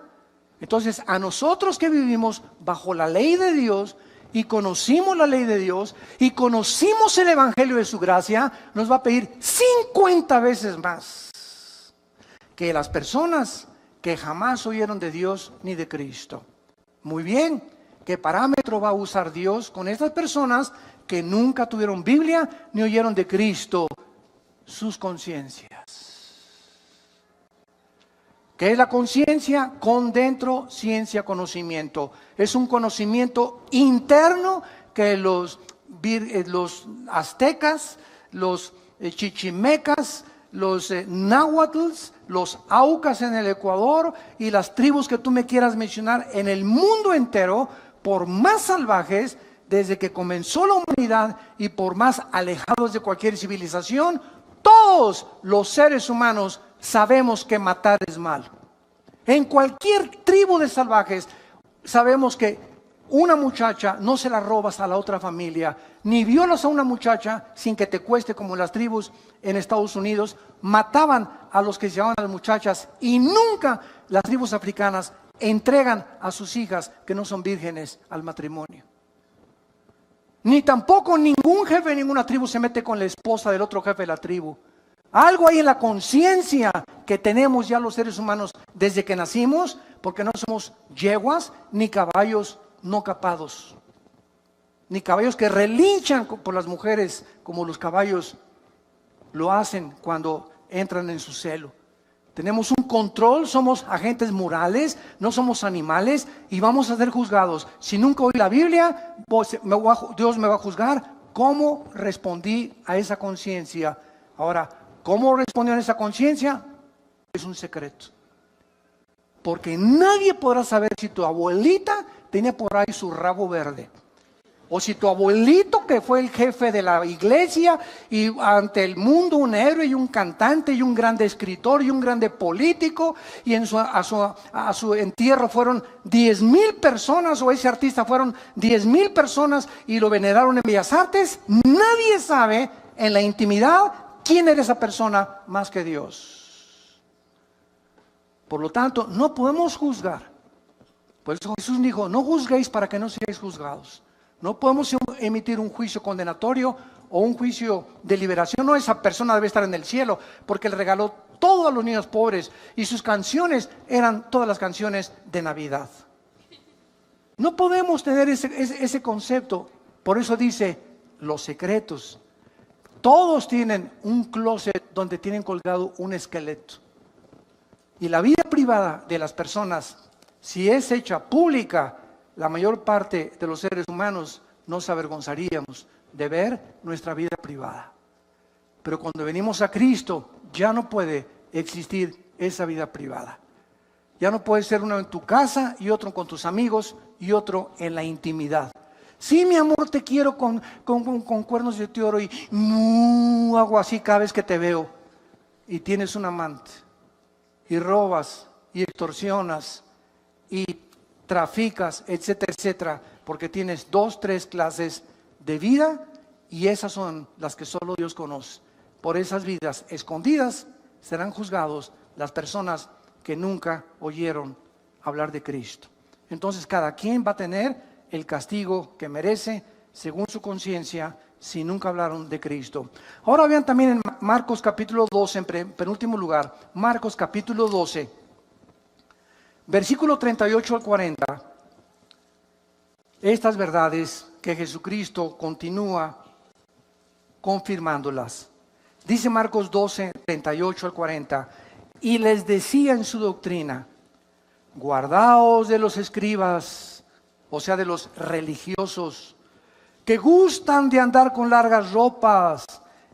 Entonces, a nosotros que vivimos bajo la ley de Dios y conocimos la ley de Dios y conocimos el evangelio de su gracia, nos va a pedir 50 veces más que las personas que jamás oyeron de Dios ni de Cristo. Muy bien, ¿qué parámetro va a usar Dios con estas personas que nunca tuvieron Biblia ni oyeron de Cristo? Sus conciencias. ¿Qué es la conciencia? Con dentro, ciencia, conocimiento. Es un conocimiento interno que los aztecas, los chichimecas, los náhuatls, los aucas en el Ecuador y las tribus que tú me quieras mencionar en el mundo entero, por más salvajes desde que comenzó la humanidad y por más alejados de cualquier civilización, todos los seres humanos sabemos que matar es mal. En cualquier tribu de salvajes sabemos que una muchacha no se la robas a la otra familia, ni violas a una muchacha sin que te cueste, como las tribus en Estados Unidos mataban a los que se llamaban a las muchachas, y nunca las tribus africanas entregan a sus hijas que no son vírgenes al matrimonio. Ni tampoco ningún jefe de ninguna tribu se mete con la esposa del otro jefe de la tribu. Algo hay en la conciencia que tenemos ya los seres humanos desde que nacimos, porque no somos yeguas ni caballos no capados, ni caballos que relinchan por las mujeres como los caballos lo hacen cuando entran en su celo. Tenemos un control, somos agentes morales, no somos animales y vamos a ser juzgados. Si nunca oí la Biblia, Dios me va a juzgar. ¿Cómo respondí a esa conciencia? Ahora, ¿cómo respondió a esa conciencia? Es un secreto. Porque nadie podrá saber si tu abuelita tenía por ahí su rabo verde. O si tu abuelito, que fue el jefe de la iglesia y ante el mundo un héroe y un cantante y un grande escritor y un grande político, y a su entierro fueron 10,000 personas, o ese artista fueron 10,000 personas y lo veneraron en Bellas Artes, nadie sabe en la intimidad quién era esa persona más que Dios. Por lo tanto, no podemos juzgar. Por eso Jesús dijo, no juzguéis para que no seáis juzgados. No podemos emitir un juicio condenatorio o un juicio de liberación. No, esa persona debe estar en el cielo porque le regaló todo a los niños pobres y sus canciones eran todas las canciones de Navidad. No podemos tener ese concepto. Por eso dice, los secretos. Todos tienen un closet donde tienen colgado un esqueleto. Y la vida privada de las personas, si es hecha pública, la mayor parte de los seres humanos nos avergonzaríamos de ver nuestra vida privada. Pero cuando venimos a Cristo, ya no puede existir esa vida privada. Ya no puede ser uno en tu casa y otro con tus amigos y otro en la intimidad. Sí, mi amor, te quiero con cuernos de oro y hago así cada vez que te veo. Y tienes un amante. Y robas y extorsionas y traficas, etcétera, etcétera, porque tienes 2, 3 clases de vida y esas son las que solo Dios conoce. Por esas vidas escondidas serán juzgados las personas que nunca oyeron hablar de Cristo. Entonces cada quien va a tener el castigo que merece según su conciencia si nunca hablaron de Cristo. Ahora vean también en Marcos capítulo 12, en penúltimo lugar, Marcos capítulo 12. Versículo 38 al 40, estas verdades que Jesucristo continúa confirmándolas. Dice Marcos 12, 38 al 40, y les decía en su doctrina: guardaos de los escribas, o sea, de los religiosos, que gustan de andar con largas ropas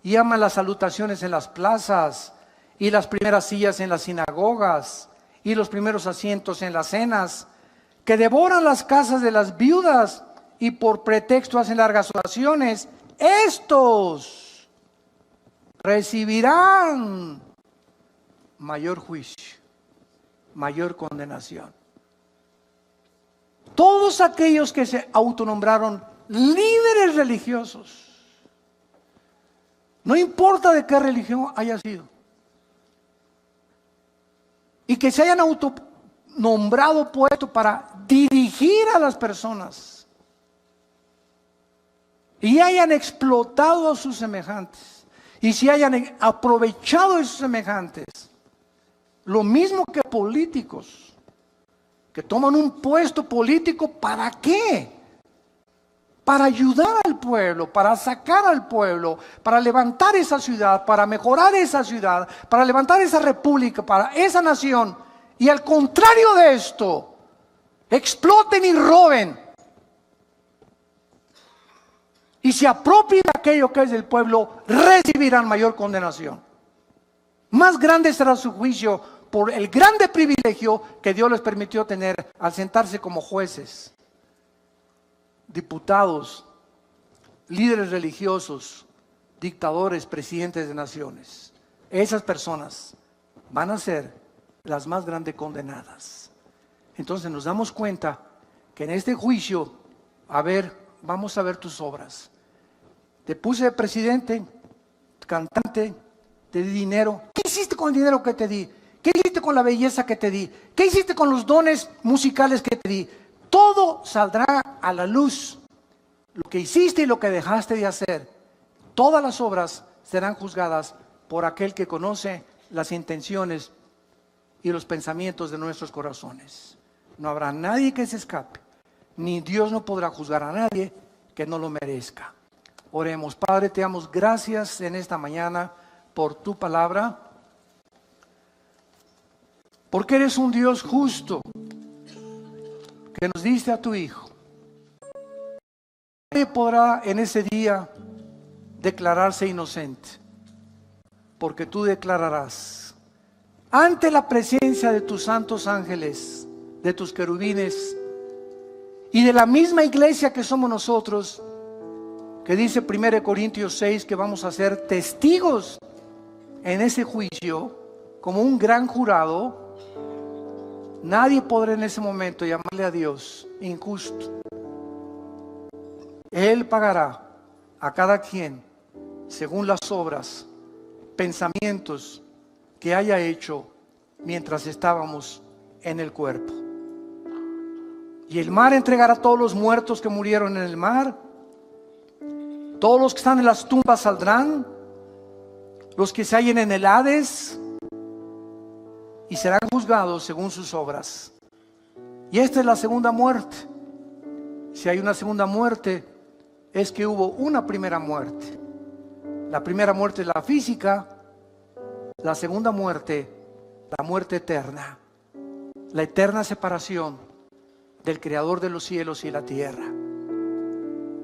y aman las salutaciones en las plazas y las primeras sillas en las sinagogas y los primeros asientos en las cenas, que devoran las casas de las viudas y por pretexto hacen largas oraciones. Estos recibirán mayor juicio, mayor condenación. Todos aquellos que se autonombraron líderes religiosos, no importa de qué religión haya sido, y que se hayan autonombrado, puesto para dirigir a las personas, y hayan explotado a sus semejantes, y se hayan aprovechado de sus semejantes, lo mismo que políticos, que toman un puesto político, ¿para qué? Para ayudar al pueblo, para sacar al pueblo, para levantar esa ciudad, para mejorar esa ciudad, para levantar esa república, para esa nación. Y al contrario de esto, exploten y roben, y se apropien de aquello que es del pueblo, recibirán mayor condenación. Más grande será su juicio por el grande privilegio que Dios les permitió tener al sentarse como jueces, diputados, líderes religiosos, dictadores, presidentes de naciones. Esas personas van a ser las más grandes condenadas. Entonces nos damos cuenta que en este juicio, vamos a ver tus obras. Te puse de presidente, cantante, te di dinero. ¿Qué hiciste con el dinero que te di? ¿Qué hiciste con la belleza que te di? ¿Qué hiciste con los dones musicales que te di? Todo saldrá a la luz. Lo que hiciste y lo que dejaste de hacer. Todas las obras serán juzgadas por aquel que conoce las intenciones y los pensamientos de nuestros corazones. No habrá nadie que se escape, ni Dios no podrá juzgar a nadie que no lo merezca. Oremos. Padre, te damos gracias en esta mañana por tu palabra, porque eres un Dios justo, que nos diste a tu Hijo. Nadie podrá en ese día declararse inocente, porque tú declararás ante la presencia de tus santos ángeles, de tus querubines y de la misma iglesia que somos nosotros, que dice 1 Corintios 6 que vamos a ser testigos en ese juicio como un gran jurado. Nadie podrá en ese momento llamarle a Dios injusto. Él pagará a cada quien según las obras, pensamientos que haya hecho mientras estábamos en el cuerpo. Y el mar entregará a todos los muertos que murieron en el mar. Todos los que están en las tumbas saldrán, los que se hallen en el Hades, y serán juzgados según sus obras. Y esta es la segunda muerte. Si hay una segunda muerte, es que hubo una primera muerte. La primera muerte es la física, la segunda muerte, la muerte eterna, la eterna separación del Creador de los cielos y la tierra.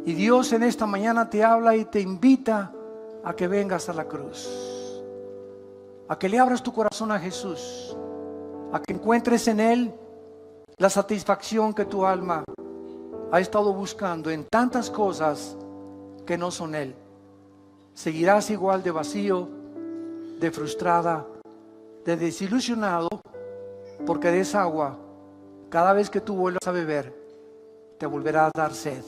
Y Dios en esta mañana te habla y te invita a que vengas a la cruz, a que le abras tu corazón a Jesús, a que encuentres en Él la satisfacción que tu alma ha estado buscando en tantas cosas que no son Él. Seguirás igual de vacío, de frustrada, de desilusionado, porque de esa agua, cada vez que tú vuelvas a beber, te volverá a dar sed.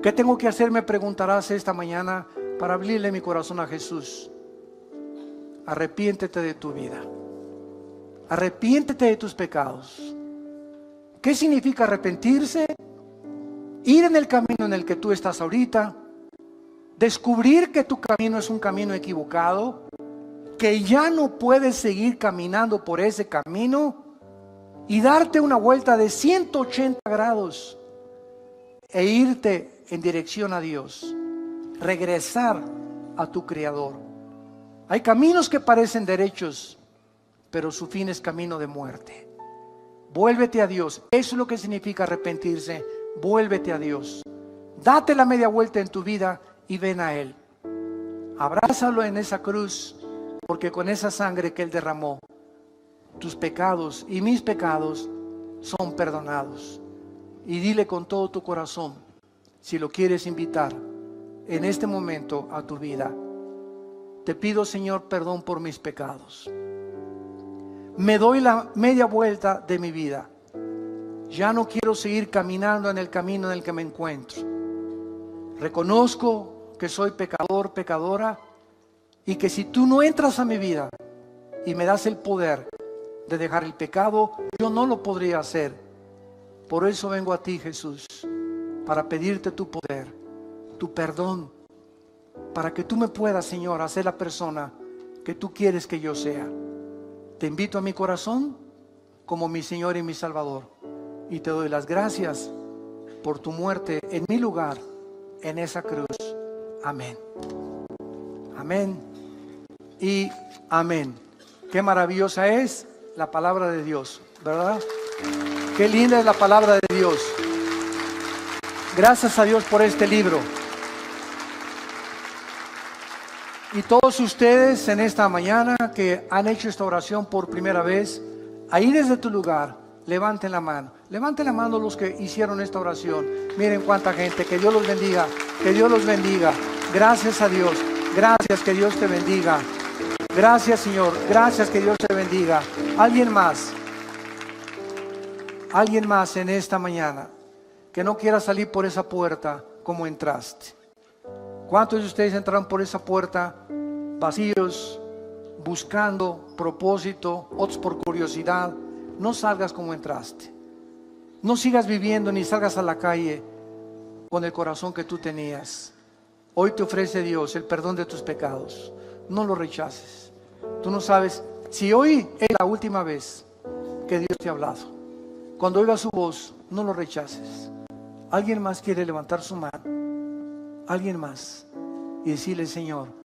¿Qué tengo que hacer? Me preguntarás esta mañana para abrirle mi corazón a Jesús. Arrepiéntete de tu vida. Arrepiéntete de tus pecados. ¿Qué significa arrepentirse? Ir en el camino en el que tú estás ahorita, descubrir que tu camino es un camino equivocado, que ya no puedes seguir caminando por ese camino y darte una vuelta de 180 grados e irte en dirección a Dios, regresar a tu Creador. Hay caminos que parecen derechos, pero su fin es camino de muerte. Vuélvete a Dios. Eso es lo que significa arrepentirse. Vuélvete a Dios. Date la media vuelta en tu vida y ven a Él. Abrázalo en esa cruz, porque con esa sangre que Él derramó, tus pecados y mis pecados son perdonados. Y dile con todo tu corazón, si lo quieres invitar en este momento a tu vida: te pido, Señor, perdón por mis pecados. Me doy la media vuelta de mi vida. Ya no quiero seguir caminando en el camino en el que me encuentro. Reconozco que soy pecador, pecadora, y que si tú no entras a mi vida y me das el poder de dejar el pecado, yo no lo podría hacer. Por eso vengo a ti, Jesús, para pedirte tu poder, tu perdón, para que tú me puedas, Señor, hacer la persona que tú quieres que yo sea. Te invito a mi corazón como mi Señor y mi Salvador, y te doy las gracias por tu muerte en mi lugar, en esa cruz. Amén. Amén y amén. Qué maravillosa es la palabra de Dios, ¿verdad? Qué linda es la palabra de Dios. Gracias a Dios por este libro. Y todos ustedes en esta mañana que han hecho esta oración por primera vez, ahí desde tu lugar, levanten la mano. Levanten la mano los que hicieron esta oración. Miren cuánta gente. Que Dios los bendiga. Que Dios los bendiga. Gracias a Dios. Gracias, que Dios te bendiga. Gracias, Señor. Gracias, que Dios te bendiga. Alguien más. Alguien más en esta mañana que no quiera salir por esa puerta como entraste. ¿Cuántos de ustedes entraron por esa puerta vacíos, buscando propósito, otros por curiosidad? No salgas como entraste. No sigas viviendo ni salgas a la calle con el corazón que tú tenías. Hoy te ofrece Dios el perdón de tus pecados. No lo rechaces. Tú no sabes si hoy es la última vez que Dios te ha hablado. Cuando oigas su voz, no lo rechaces. ¿Alguien más quiere levantar su mano? ¿Alguien más? Y decirle: Señor,